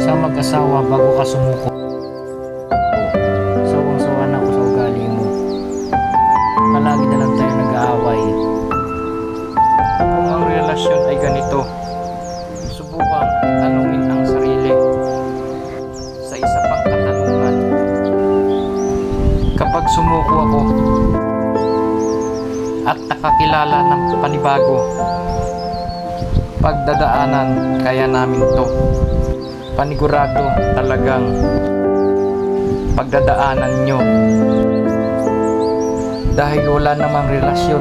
sa mag-asawa bago ka sumuko. Sawang-sawa na ako sa ugali mo. Palagi na lang tayo nag-aaway. Kung ang relasyon ay ganito, subukang tanungin ang sarili sa isa pang katanungan. Kapag sumuko ako at nakakilala ng panibago, pagdadaanan kaya namin to. Panigurado talagang pagdadaanan nyo, dahil wala namang relasyon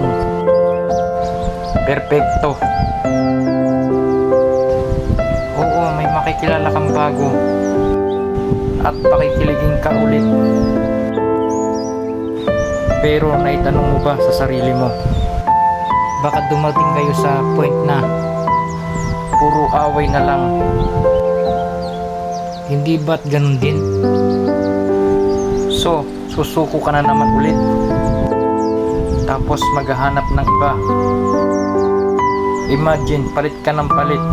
perpekto. Oo, may makikilala kang bago at pakikiligin ka ulit, pero naitanong mo ba sa sarili mo, baka dumating kayo sa point na puro away na lang? Hindi ba't ganun din? So, susuko ka na naman ulit, tapos maghahanap ng iba. Imagine, palit ka ng palit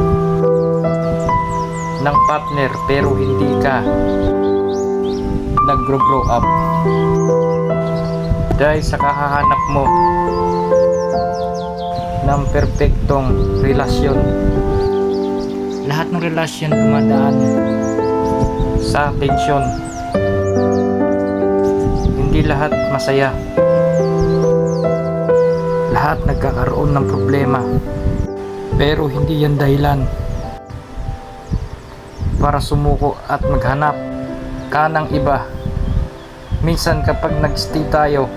ng partner, pero hindi ka nag-grow up dahil sa kahahanap mo ng perpektong relasyon. Lahat ng relasyon dumadaan sa tensyon. Hindi lahat masaya. Lahat nagkakaroon ng problema. Pero hindi yan dahilan para sumuko at maghanap ka ng iba. Minsan kapag nag-stay tayo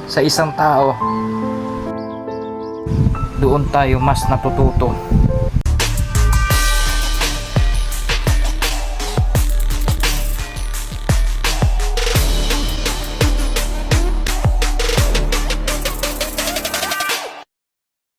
sa isang tao, doon tayo mas natututo.